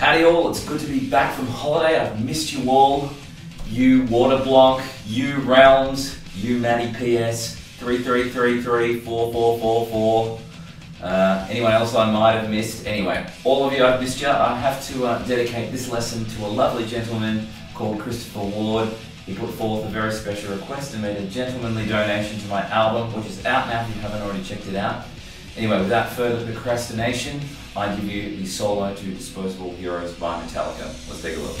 Howdy all, it's good to be back from holiday. I've missed you all. You Waterblock, you Realms, you Matty PS, 33334444. Anyone else I might have missed? Anyway, all of you I've missed you. I have to dedicate this lesson to a lovely gentleman called Christopher Ward. He put forth a very special request and made a gentlemanly donation to my album, which is out now if you haven't already checked it out. Anyway, without further procrastination, I give you the solo to Disposable Heroes by Metallica. Let's take a look.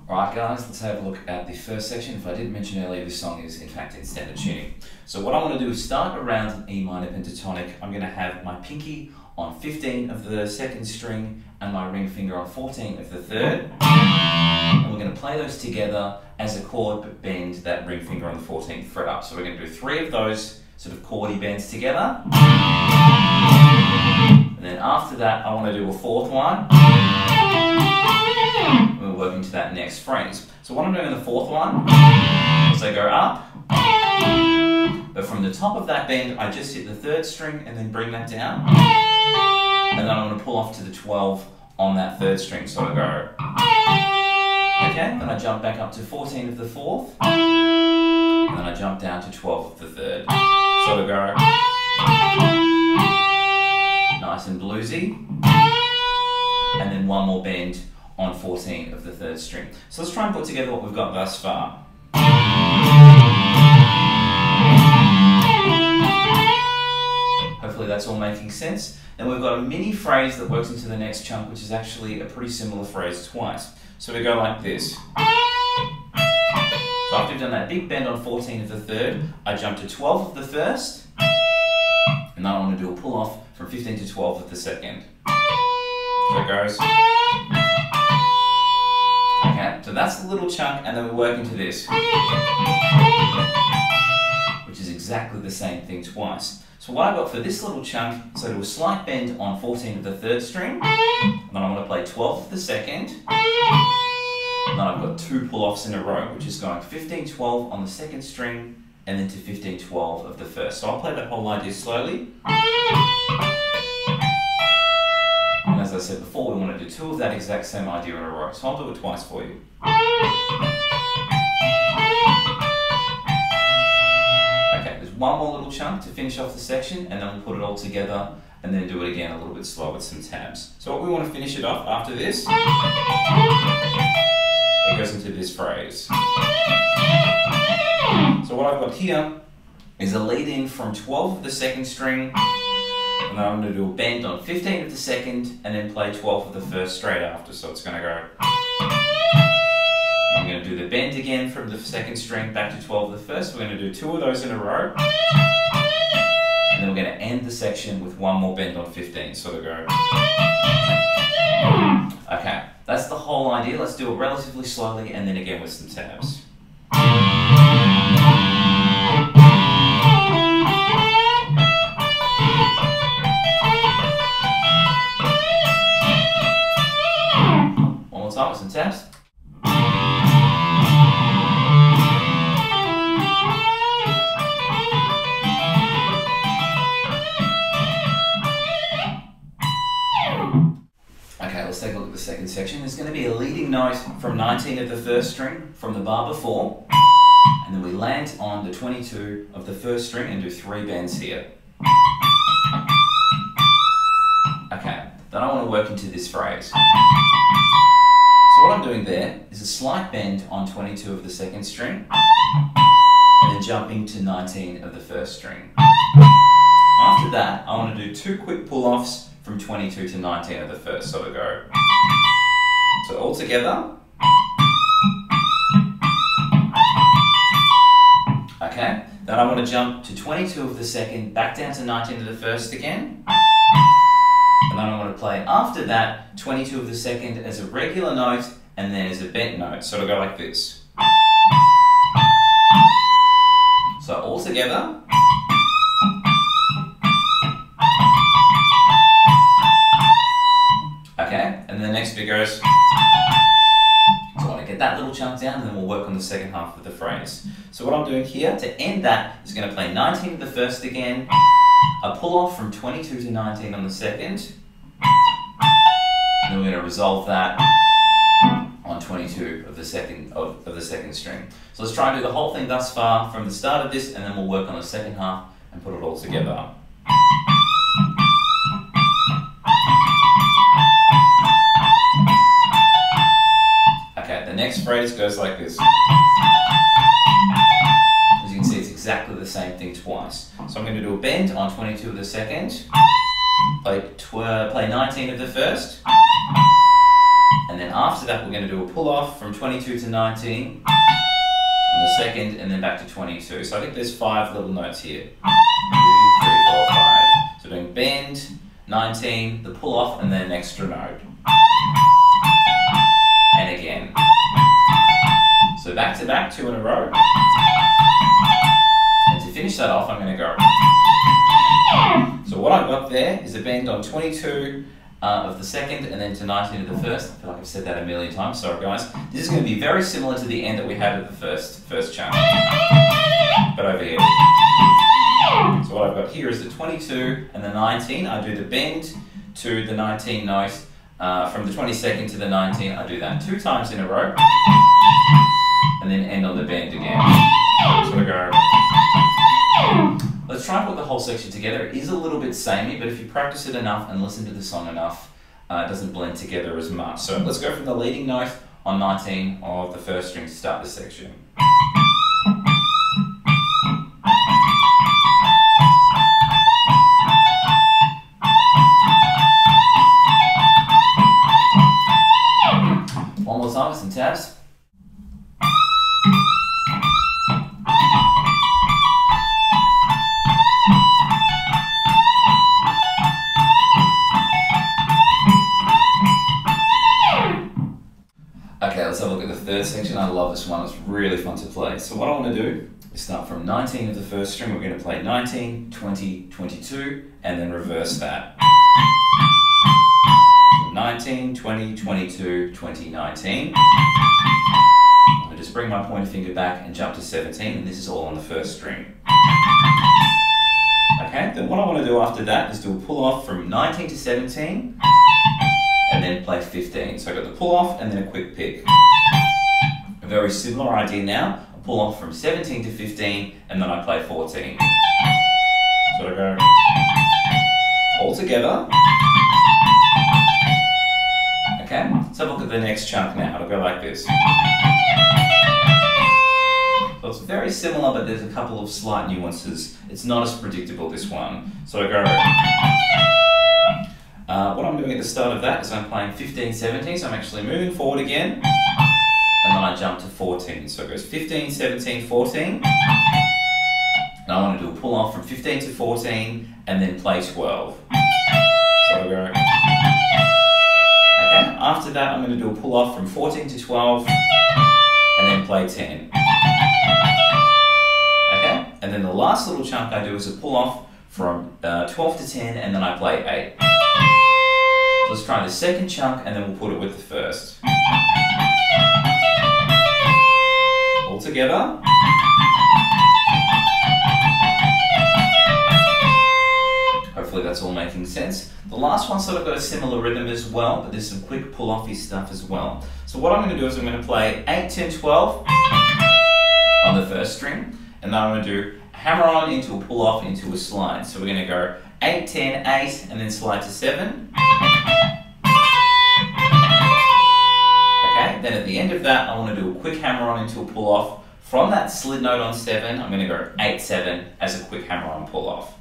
Alright guys, let's have a look at the first section. If I didn't mention earlier, this song is in fact in standard tuning. So what I want to do is start around an E minor pentatonic. I'm going to have my pinky on 15 of the second string and my ring finger on 14 of the third. And we're going to play those together as a chord but bend that ring finger on the 14th fret up. So we're going to do 3 of those sort of chordy bends together. And then after that I want to do a 4th one. We'll work into that next phrase. So what I'm doing in the 4th one is I go up, but from the top of that bend I just hit the 3rd string and then bring that down, and then I'm going to pull off to the 12 on that 3rd string, so I go, okay, then I jump back up to 14 of the 4th, and then I jump down to 12 of the 3rd, so I go, nice and bluesy, and then one more bend on 14 of the 3rd string. So let's try and put together what we've got thus far. Hopefully that's all making sense. Then we've got a mini phrase that works into the next chunk, which is actually a pretty similar phrase twice. So we go like this. So after we've done that big bend on 14 of the 3rd, I jump to 12 of the 1st, and then I want to do a pull off from 15 to 12 of the 2nd. So it goes. Okay, so that's the little chunk, and then we work into this, which is exactly the same thing twice. So what I've got for this little chunk, so I do a slight bend on 14 of the 3rd string, and then I'm going to play 12 of the 2nd, and then I've got 2 pull-offs in a row, which is going 15-12 on the 2nd string, and then to 15-12 of the 1st. So I'll play that whole idea slowly. And as I said before, we want to do 2 of that exact same idea in a row. So I'll do it twice for you. Okay, there's one more little chunk to finish off the section, and then we'll put it all together and then do it again a little bit slower with some tabs. So what we want to finish it off after this, it goes into this phrase. So what I've got here is a lead in from 12 of the 2nd string, and then I'm going to do a bend on 15 of the 2nd and then play 12 of the 1st straight after. So it's going to go. I'm going to do the bend again from the 2nd string back to 12 of the 1st. We're going to do 2 of those in a row. And then we're going to end the section with one more bend on 15. So we go. Okay, that's the whole idea. Let's do it relatively slowly and then again with some tabs. One more time with some tabs. Okay, let's take a look at the second section. There's going to be a leading note from 19 of the 1st string from the bar before, and then we land on the 22 of the 1st string and do 3 bends here. Okay, then I want to work into this phrase. So what I'm doing there is a slight bend on 22 of the second string, and then jumping to 19 of the first string. After that, I want to do 2 quick pull-offs from 22 to 19 of the first, so to go. So all together. Okay, then I want to jump to 22 of the second, back down to 19 of the first again. And then I want to play after that 22 of the second as a regular note and then as a bent note. So it'll go like this. So all together. Okay, and then the next bit goes. So I want to get that little chunk down and then we'll work on the second half of the phrase. So what I'm doing here to end that is going to play 19 of the first again, a pull off from 22 to 19 on the second, and then we're going to resolve that on 22 of the second of the second string. So let's try and do the whole thing thus far from the start of this, and then we'll work on the second half and put it all together. Okay, the next phrase goes like this. As you can see, it's exactly the same thing twice. So I'm going to do a bend on 22 of the second, play 19 of the first, and then after that we're going to do a pull off from 22 to 19 on the second, and then back to 22. So I think there's 5 little notes here. 2, 3, 4, 5. So doing bend, 19, the pull off, and then an extra note. And again. So back to back, 2 in a row. And to finish that off, I'm going to go. So what I've got there is a bend on 22 of the second and then to 19 of the first. I feel like I've said that a million times, sorry guys. This is going to be very similar to the end that we had at the first chunk, but over here. So what I've got here is the 22 and the 19. I do the bend to the 19 note. From the 22nd to the 19, I do that 2 times in a row, and then end on the bend again. So I go. Let's try and put the whole section together. It is a little bit samey, but if you practice it enough and listen to the song enough, it doesn't blend together as much. So let's go from the leading note on 19 of the first string to start this section. One more time with some tabs. Okay, let's have a look at the third section. I love this one, it's really fun to play. So what I want to do is start from 19 of the first string. We're going to play 19, 20, 22, and then reverse that. So 19, 20, 22, 20, 19. I'll just bring my pointer finger back and jump to 17, and this is all on the first string. Okay, then what I want to do after that is do a pull off from 19 to 17, and then play 15. So I've got the pull off and then a quick pick. A very similar idea now. I pull off from 17 to 15 and then I play 14. So I go all together. Okay, let's have a look at the next chunk now. It'll go like this. So it's very similar, but there's a couple of slight nuances. It's not as predictable, this one. So I go. What I'm doing at the start of that is I'm playing 15, 17, so I'm actually moving forward again, and then I jump to 14. So it goes 15, 17, 14, and I want to do a pull off from 15 to 14, and then play 12. So I go. Okay, after that I'm going to do a pull off from 14 to 12, and then play 10. Okay, and then the last little chunk I do is a pull off from 12 to 10, and then I play 8. Let's try the second chunk and then we'll put it with the first. All together. Hopefully that's all making sense. The last one's sort of got a similar rhythm as well, but there's some quick pull-offy stuff as well. So what I'm going to do is I'm going to play 8, 10, 12 on the first string, and then I'm going to do hammer on into a pull off into a slide. So we're going to go 8, 10, 8, and then slide to 7. Okay, then at the end of that, I want to do a quick hammer on into a pull off. From that slid note on 7, I'm going to go 8, 7 as a quick hammer on pull off.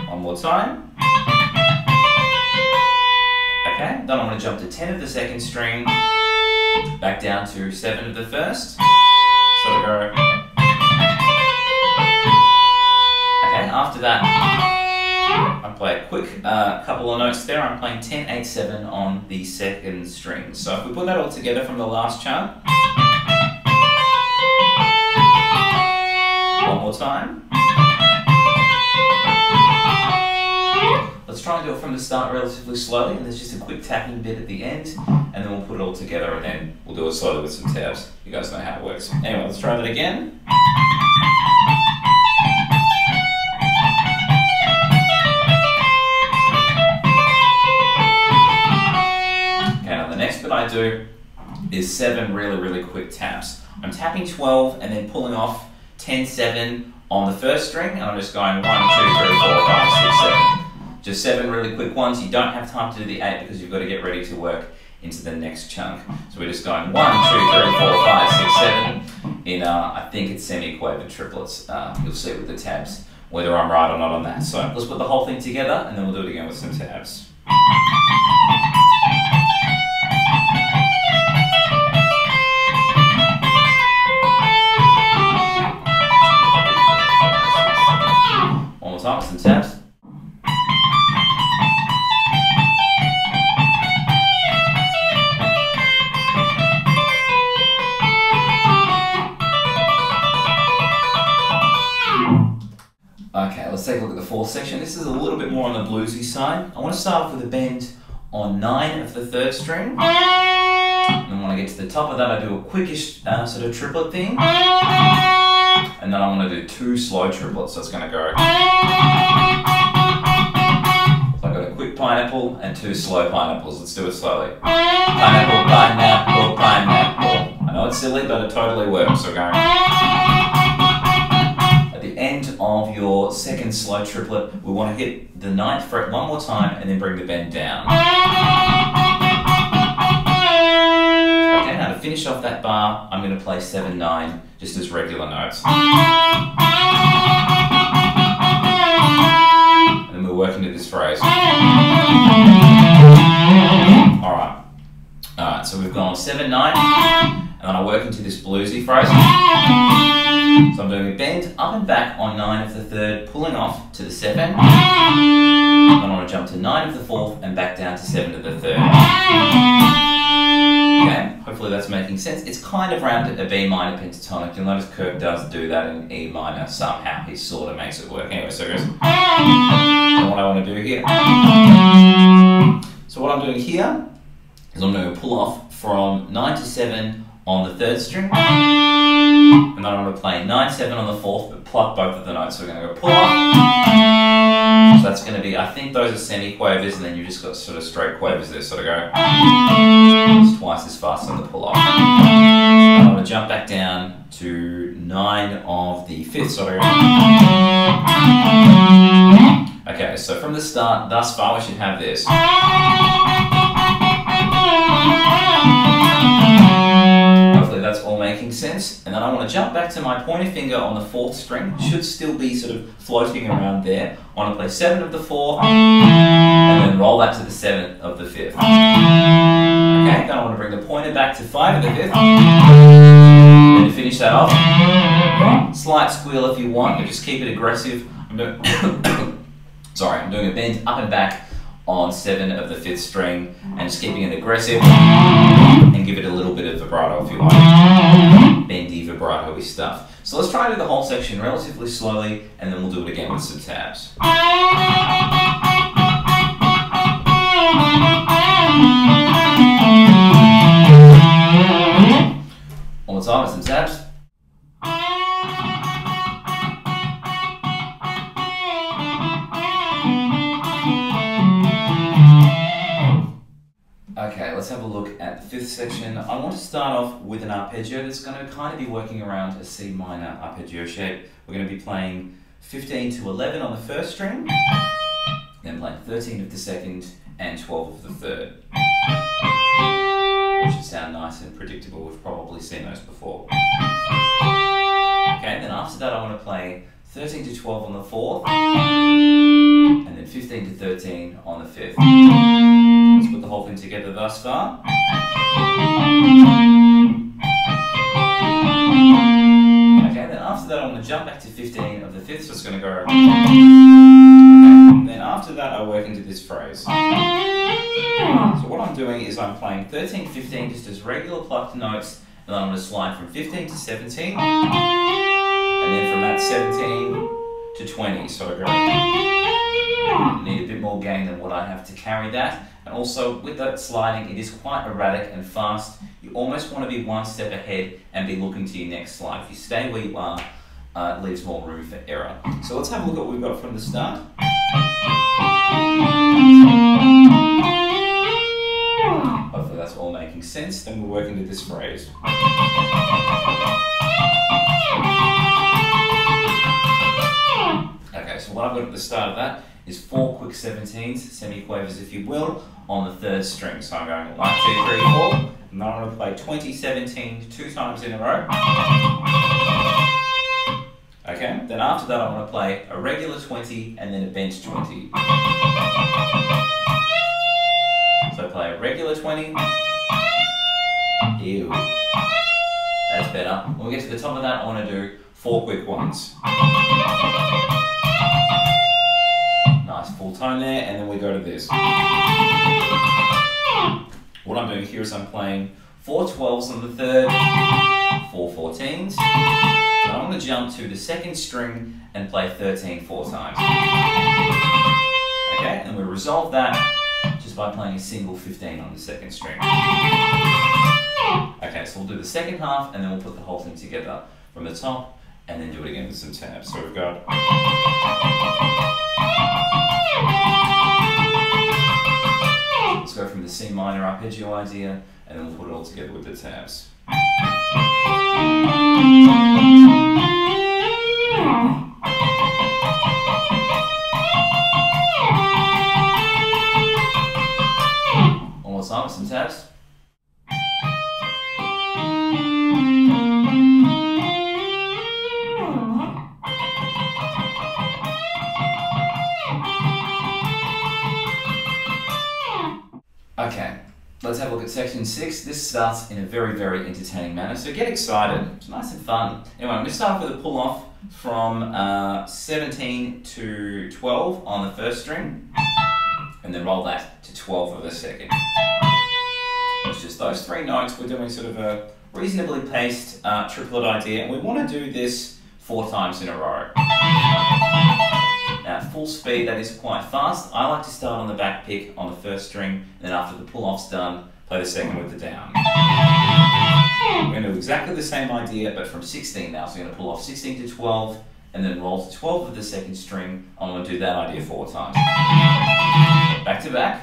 One more time. Okay, then I'm going to jump to 10 of the second string, back down to 7 of the first. So to go. Okay, after that, I play a quick couple of notes there. I'm playing 10, 8, 7 on the second string. So if we put that all together from the last chant. One more time. Let's try and do it from the start relatively slowly, and there's just a quick tapping bit at the end, and then we'll put it all together, and then we'll do it slowly with some tabs. You guys know how it works. Anyway, let's try that again. Okay, now the next bit I do is 7 really quick taps. I'm tapping 12 and then pulling off 10, 7 on the first string, and I'm just going 1, 2, 3, 4, 5, 6, 7. Just 7 really quick ones. You don't have time to do the 8 because you've got to get ready to work into the next chunk. So we're just going 1, 2, 3, 4, 5, 6, 7 in, I think it's semi-quavered triplets. You'll see with the tabs whether I'm right or not on that. So let's put the whole thing together and then we'll do it again with some tabs. One more time with some tabs. Okay, let's take a look at the fourth section. This is a little bit more on the bluesy side. I want to start off with a bend on 9 of the third string. And then when I get to the top of that, I do a quickish sort of triplet thing. And then I want to do 2 slow triplets. So it's going to go. So I've got a quick pineapple and 2 slow pineapples. Let's do it slowly. Pineapple, pineapple, pineapple. I know it's silly, but it totally works. So we're going. At the end of your second slow triplet, we want to hit the 9th fret one more time and then bring the bend down. Okay, now to finish off that bar, I'm going to play 7, 9 just as regular notes. And then we'll work into this phrase. Alright, so we've gone 7, 9, and then I work into this bluesy phrase. So I'm doing a bend up and back on 9 of the third, pulling off to the 7. Then I want to jump to 9 of the fourth and back down to 7 of the third. Okay, hopefully that's making sense. It's kind of rounded a B minor pentatonic. You'll notice Kirk does do that in E minor somehow. He sort of makes it work. Anyway, so here's what I want to do here. So what I'm doing here is I'm going to pull off from 9 to 7 on the third string. And then I'm going to play 9, 7 on the fourth, but pluck both of the notes. So we're going to go pull off. So that's going to be, I think those are semi-quavers, and then you've just got sort of straight quavers there. So to go, it's twice as fast on the pull off. I'm going to jump back down to 9 of the fifth. So to go. Okay, so from the start, thus far, we should have this. That's all making sense. And then I want to jump back to my pointer finger on the fourth string. It should still be sort of floating around there. I want to play 7 of the fourth and then roll that to the 7th of the fifth. Okay, then I want to bring the pointer back to 5 of the fifth. And to finish that off, slight squeal if you want, but just keep it aggressive. I'm doing I'm doing a bend up and back on 7 of the fifth string and just keeping it aggressive and give it a little bit of vibrato if you like. Bendy, vibrato-y stuff. So let's try to do the whole section relatively slowly and then we'll do it again with some tabs. One more time with some tabs. Let's let's have a look at the fifth section. I want to start off with an arpeggio that's going to kind of be working around a C minor arpeggio shape. We're going to be playing 15 to 11 on the first string, then playing 13 of the second and 12 of the third. Which should sound nice and predictable. We've probably seen those before. Okay, then after that I want to play 13 to 12 on the fourth, and then 15 to 13 on the fifth. Let's put the whole thing together thus far. Okay, then after that I'm going to jump back to 15 of the fifth, so it's going to go. Okay, then after that I work into this phrase. So what I'm doing is I'm playing 13, 15 just as regular plucked notes, and then I'm going to slide from 15 to 17, and then from that 17 to 20. So I need a bit more gain than what I have to carry that. And also with that sliding, it is quite erratic and fast. You almost want to be one step ahead and be looking to your next slide. If you stay where you are, it leaves more room for error. So let's have a look at what we've got from the start. Hopefully that's all making sense. Then we'll work into this phrase. Okay, so what I've got at the start of that is 4 quick 17s, semi-quavers if you will, on the third string. So I'm going 1, 2, 3, 4, and then I'm going to play 20, 17 2 times in a row. Okay, then after that I'm going to play a regular 20 and then a bent 20. So I play a regular 20. Ew. That's better. When we get to the top of that, I want to do 4 quick ones. Nice full tone there, and then we go to this. What I'm doing here is I'm playing 4 12s on the third, 4 14s. So I'm going to jump to the second string and play 13 4 times. Okay, and we resolve that just by playing a single 15 on the second string. Okay, so we'll do the second half and then we'll put the whole thing together from the top and then do it again with some tabs. So we've got... Let's go from the C minor arpeggio idea and then we'll put it all together with the tabs. One more time with some tabs. Okay, let's have a look at section 6. This starts in a very, very entertaining manner, so get excited. It's nice and fun. Anyway, I'm going to start with a pull off from 17 to 12 on the first string, and then roll that to 12 of the second. It's just those 3 notes. We're doing sort of a reasonably paced triplet idea, and we want to do this 4 times in a row. Now, at full speed, that is quite fast. I like to start on the back pick on the first string, and then after the pull-off's done, play the second with the down. We're going to do exactly the same idea, but from 16 now. So we're going to pull off 16 to 12, and then roll to 12 of the second string. I'm going to do that idea 4 times. Back to back.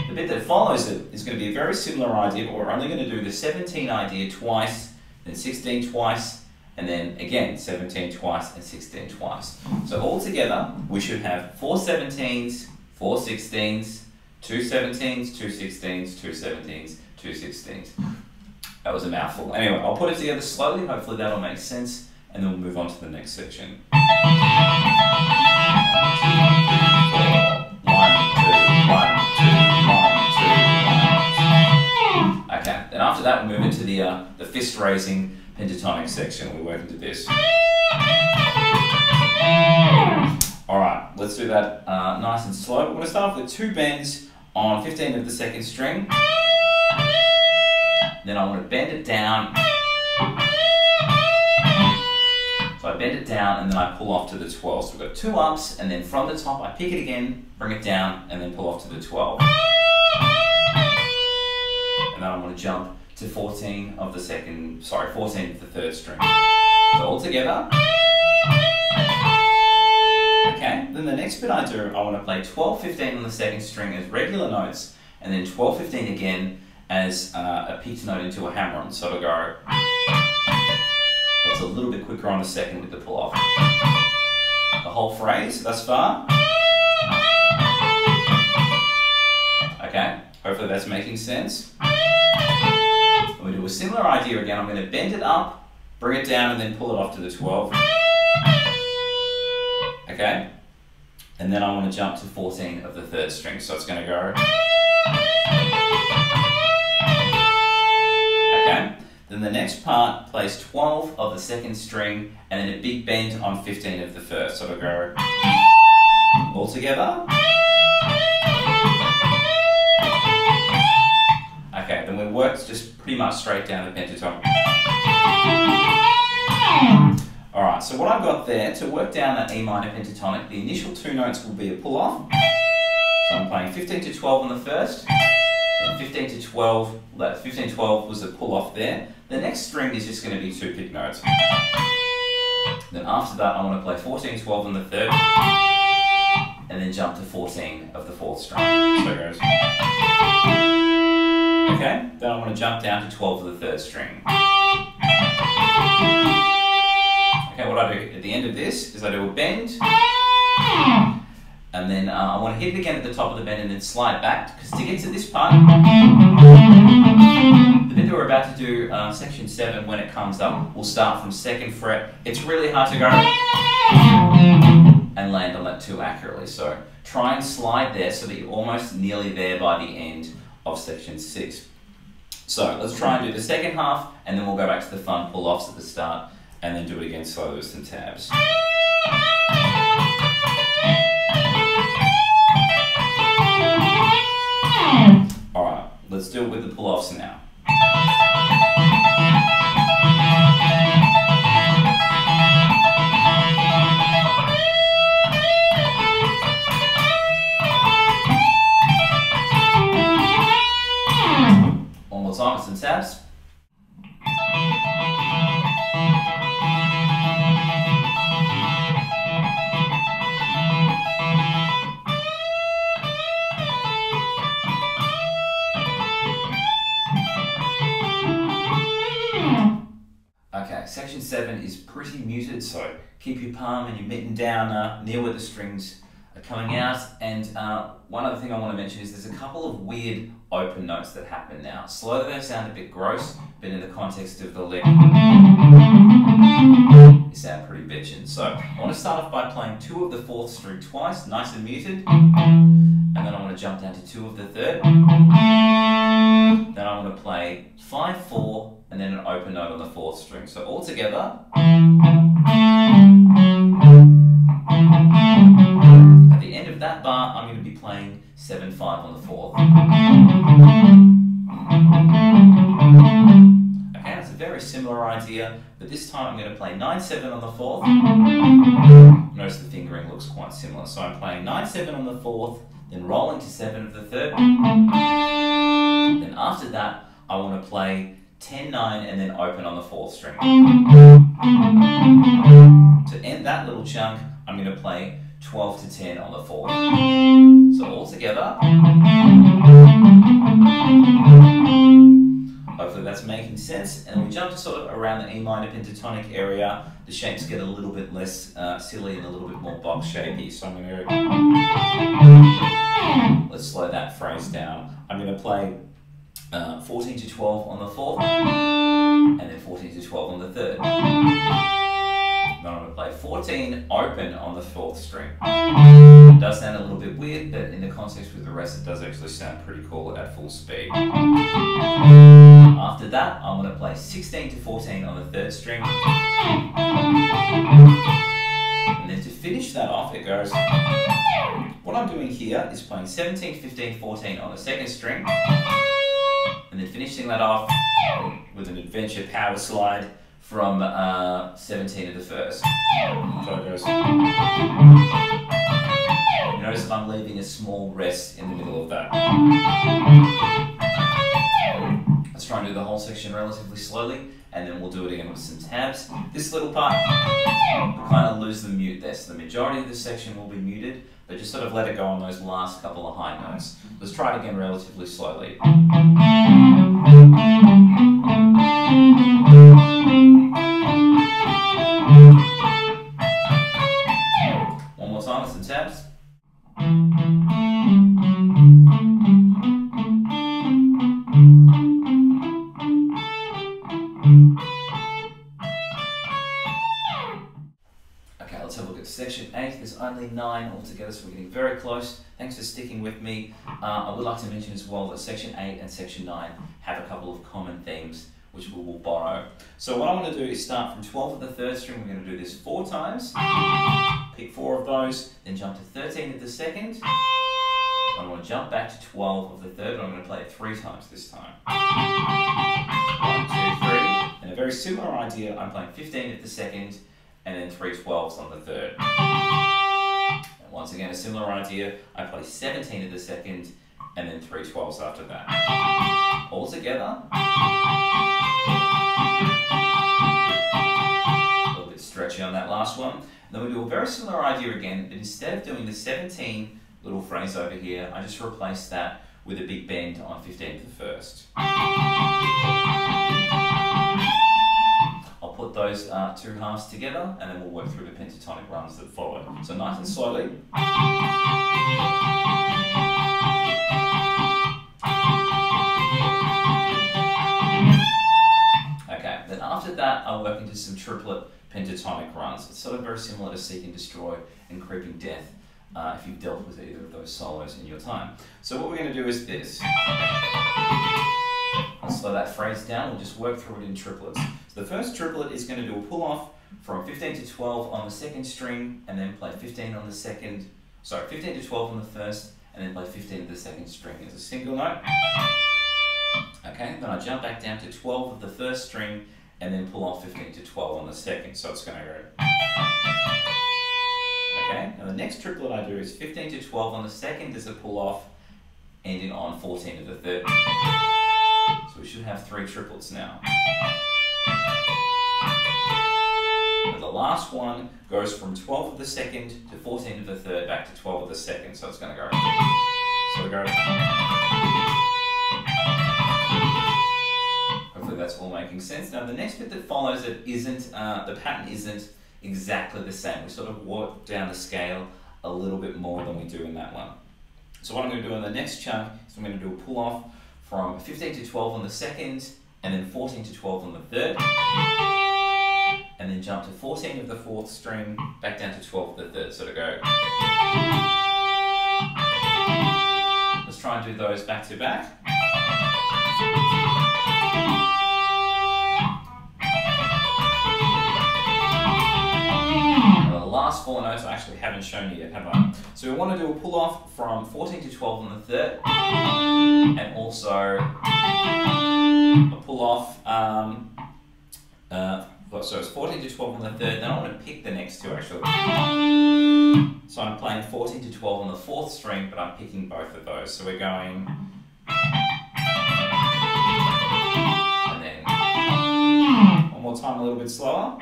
The bit that follows it is going to be a very similar idea, but we're only going to do the 17 idea twice, then 16 twice, and then again 17 twice and 16 twice. So altogether we should have 4 17s, 4 16s, 2 17s, 2 16s, 2 17s, 2 16s. That was a mouthful. Anyway, I'll put it together slowly, hopefully that'll make sense, and then we'll move on to the next section. 1, 2, 3, 4. 1, 2, 1, 2, 1, 2, 1. Okay, then after that we'll move into the fist raising pentatonic section. We work into this. Alright, let's do that nice and slow. We're going to start off with 2 bends on 15 of the second string. Then I want to bend it down. So I bend it down and then I pull off to the 12. So we've got 2 ups, and then from the top I pick it again, bring it down, and then pull off to the 12. And then I'm going to jump to 14 of the second, 14 of the third string. So all together. Okay, the then the next bit I do, I want to play 12-15 on the second string as regular notes, and then 12-15 again as a picked note into a hammer-on. So it'll go, that's a little bit quicker on the second with the pull-off. The whole phrase thus far. Okay, hopefully that's making sense. And we do a similar idea again. I'm going to bend it up, bring it down, and then pull it off to the 12. Okay, and then I want to jump to 14 of the third string. So it's going to go. Okay, then the next part plays 12 of the second string, and then a big bend on 15 of the first. So it'll go all together. Okay, then we work just pretty much straight down the pentatonic. Alright, so what I've got there, to work down that E minor pentatonic, the initial two notes will be a pull-off. So I'm playing 15 to 12 on the first, and 15 to 12, that 15 to 12 was a pull-off there. The next string is just going to be two pick notes. Then after that I want to play 14 to 12 on the third, and then jump to 14 of the fourth string. So it goes. Okay, then I want to jump down to 12 of the third string. Okay, what I do at the end of this is I do a bend, and then I want to hit it again at the top of the bend and then slide back, because to get to this part, the bit that we're about to do, section 7, when it comes up, we'll start from 2nd fret. It's really hard to go and land on that too accurately, so try and slide there so that you're almost nearly there by the end of section 6. So let's try and do the second half, and then we'll go back to the fun pull-offs at the start, and then do it again slowly with some tabs. Alright, let's do it with the pull-offs now. One more time with some tabs. Okay, section 7 is pretty muted, so keep your palm and your mitten down near where the strings are coming out. And one other thing I want to mention is there's a couple of weird open notes that happen now. Slowly they sound a bit gross, but in the context of the lick, they sound pretty bitchin'. So I want to start off by playing 2 of the 4th string twice, nice and muted, and then I want to jump down to 2 of the 3rd. Then I want to play 5-4, and then an open note on the 4th string. So all together. At the end of that bar, I'm going to be playing 7-5 on the 4th. Okay, that's a very similar idea, but this time I'm going to play 9-7 on the 4th. Notice the fingering looks quite similar. So I'm playing 9-7 on the 4th, then rolling to 7 of the 3rd. Then after that, I want to play 10-9 and then open on the 4th string. To end that little chunk, I'm going to play 12-10 on the 4th. So all together. Hopefully that's making sense. And we jump to sort of around the E minor pentatonic area. The shapes get a little bit less silly and a little bit more box shapey. So I'm going to go. Let's slow that phrase down. I'm going to play 14 to 12 on the 4th, and then 14 to 12 on the 3rd. Then I'm going to play 14 open on the 4th string. It does sound a little bit weird, but in the context with the rest, it does actually sound pretty cool at full speed. After that, I'm going to play 16 to 14 on the 3rd string. And then to finish that off, it goes. What I'm doing here is playing 17, 15, 14 on the 2nd string. And then finishing that off with an adventure power slide from 17 of the 1st. So it goes. You notice that I'm leaving a small rest in the middle of that. Let's try and do the whole section relatively slowly, and then we'll do it again with some tabs. This little part kind of lose the mute there. So the majority of the section will be muted, but just sort of let it go on those last couple of high notes. Let's try it again relatively slowly. One more time, it's the tabs. Let's have a look at section 8. There's only 9 altogether, so we're getting very close. Thanks for sticking with me. I would like to mention as well that section 8 and section 9 have a couple of common themes which we will borrow. So what I want to do is start from 12 of the 3rd string. We're going to do this 4 times. Pick 4 of those, then jump to 13 of the 2nd. I want to jump back to 12 of the 3rd, but I'm going to play it 3 times this time. 1, 2, 3. And a very similar idea, I'm playing 15 of the 2nd, and then 3 12s on the 3rd. And once again, a similar idea, I play 17 of the 2nd, and then 3 12s after that. All together. A little bit stretchy on that last one. And then we do a very similar idea again, but instead of doing the 17 little phrase over here, I just replace that with a big bend on 15 of the 1st. Put those 2 halves together, and then we'll work through the pentatonic runs that follow. So nice and slowly. Okay, then after that I'll work into some triplet pentatonic runs. It's sort of very similar to Seek and Destroy and Creeping Death, if you've dealt with either of those solos in your time. So what we're going to do is this. I'll slow that phrase down, we'll just work through it in triplets. So the first triplet is going to do a pull off from 15 to 12 on the 2nd string, and then play 15 on the 2nd, sorry, 15 to 12 on the 1st, and then play 15 of the 2nd string as a single note. Okay, then I jump back down to 12 of the 1st string, and then pull off 15 to 12 on the 2nd, so it's going to go. Okay, now the next triplet I do is 15 to 12 on the 2nd as a pull off, ending on 14 of the 3rd. So we should have 3 triplets now. And the last one goes from 12 of the 2nd to 14 of the 3rd back to 12 of the 2nd. So it's going to go. So we go. Hopefully that's all making sense. Now the next bit that follows it isn't, the pattern isn't exactly the same. We sort of work down the scale a little bit more than we do in that one. So what I'm going to do in the next chunk is I'm going to do a pull off from 15 to 12 on the 2nd, and then 14 to 12 on the 3rd, and then jump to 14 of the 4th string, back down to 12 of the 3rd, so to go. Let's try and do those back to back. Now the last 4 notes I actually haven't shown you yet, have I? So we want to do a pull off from 14 to 12 on the 3rd, and also a pull off, so it's 14 to 12 on the 3rd, then I want to pick the next 2 actually. So I'm playing 14 to 12 on the 4th string, but I'm picking both of those. So we're going, and then one more time a little bit slower.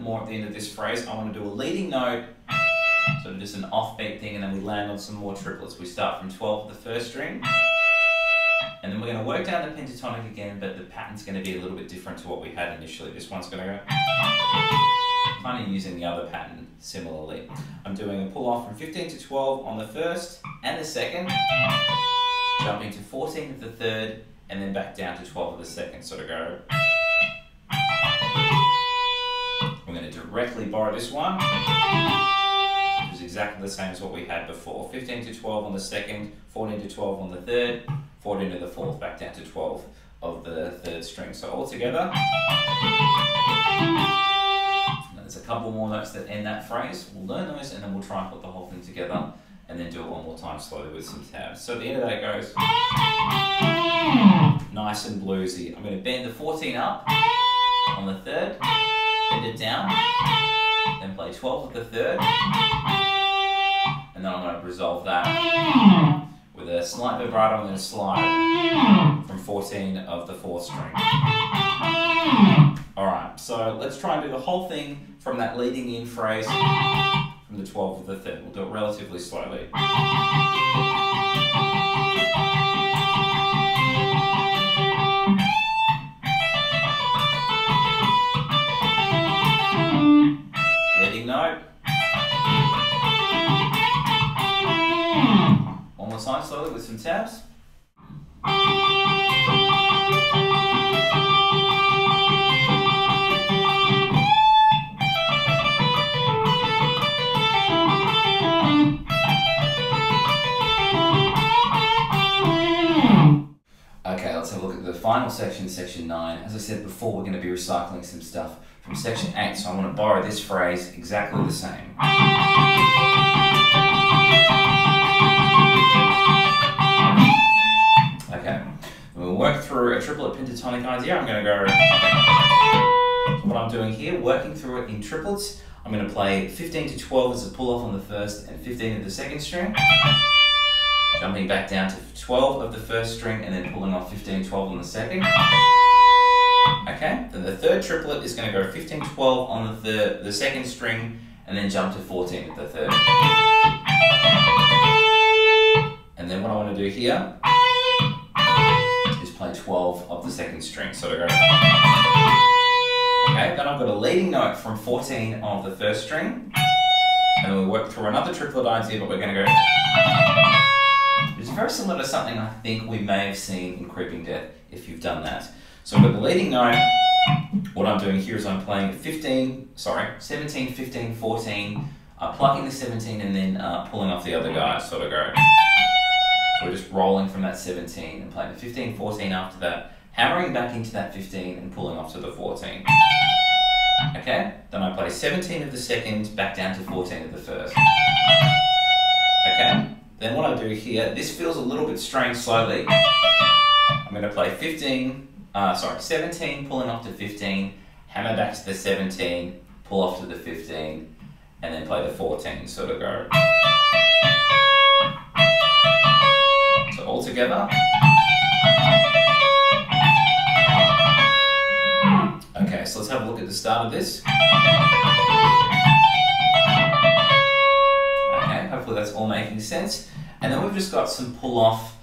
At the end of this phrase, I want to do a leading note, sort of just an offbeat thing, and then we land on some more triplets. We start from 12 of the 1st string, and then we're going to work down the pentatonic again, but the pattern's going to be a little bit different to what we had initially. This one's going to go kind of using the other pattern similarly. I'm doing a pull off from 15 to 12 on the 1st and the 2nd, jumping to 14 of the 3rd, and then back down to 12 of the 2nd, so to go. We're going to directly borrow this one, which is exactly the same as what we had before. 15 to 12 on the 2nd, 14 to 12 on the 3rd, 14 to the 4th, back down to 12 of the 3rd string. So all together. There's a couple more notes that end that phrase. We'll learn those, and then we'll try and put the whole thing together, and then do it one more time slowly with some tabs. So at the end of that it goes nice and bluesy. I'm going to bend the 14 up on the 3rd, bend it down, then play 12 of the 3rd, and then I'm going to resolve that with a slight vibrato and then a slide from 14 14 of the 4th string. Alright, so let's try and do the whole thing from that leading in phrase from the 12 of the 3rd. We'll do it relatively slowly. Leading note. One more time slowly with some tabs. Okay, let's have a look at the final section, section 9. As I said before, we're going to be recycling some stuff from section 8, so I want to borrow this phrase exactly the same. Okay, we'll work through a triplet pentatonic idea. I'm going to go, what I'm doing here, working through it in triplets. I'm going to play 15 to 12 as a pull-off on the 1st and 15 of the 2nd string. Jumping back down to 12 of the 1st string and then pulling off 15, 12 on the 2nd. Okay, then the 3rd triplet is going to go 15, 12 on the 2nd string and then jump to 14 with the 3rd. And then what I want to do here is play 12 of the 2nd string. So to go. Okay, then I've got a leading note from 14 of the 1st string. And then we'll work through another triplet idea, but we're going to go. It's very similar to something I think we may have seen in Creeping Death, if you've done that. So I've got the leading note. What I'm doing here is I'm playing 17, 15, 14, plucking the 17 and then pulling off the other guy, sort of go. So we're just rolling from that 17 and playing the 15, 14 after that, hammering back into that 15 and pulling off to the 14. Okay, then I play 17 of the 2nd, back down to 14 of the 1st. Okay. Then what I do here, this feels a little bit strange slowly. I'm going to play 17, pulling off to 15, hammer back to the 17, pull off to the 15, and then play the 14, sort of go. So all together. Okay, so let's have a look at the start of this. Hopefully that's all making sense. And then we've just got some pull-off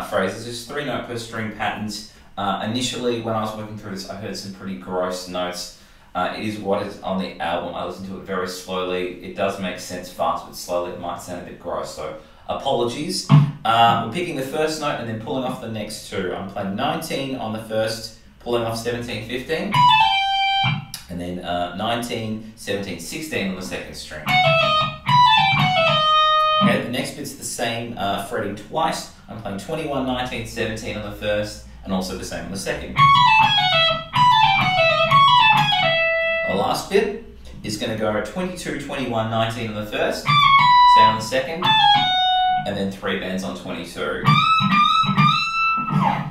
phrases, just 3 note per string patterns. Initially, when I was working through this, I heard some pretty gross notes. It is what is on the album. I listened to it very slowly. It does make sense fast, but slowly it might sound a bit gross, so apologies. We're picking the 1st note and then pulling off the next 2. I'm playing 19 on the 1st, pulling off 17, 15. And then 19, 17, 16 on the 2nd string. Okay, the next bit's the same, fretting twice. I'm playing 21, 19, 17 on the 1st, and also the same on the 2nd. The last bit is going to go 22, 21, 19 on the 1st, same on the 2nd, and then 3 bends on 22.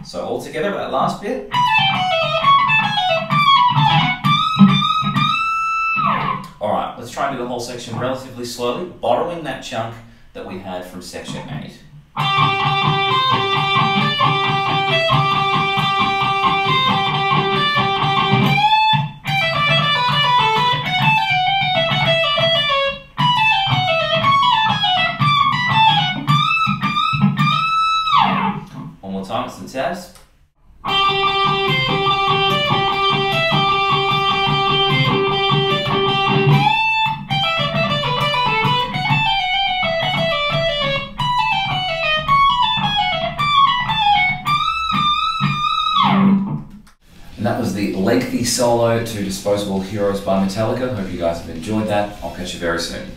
So all together, that last bit. Alright, let's try and do the whole section relatively slowly, borrowing that chunk that we had from section 8. One more time with some tabs. And that was the lengthy solo to Disposable Heroes by Metallica. Hope you guys have enjoyed that. I'll catch you very soon.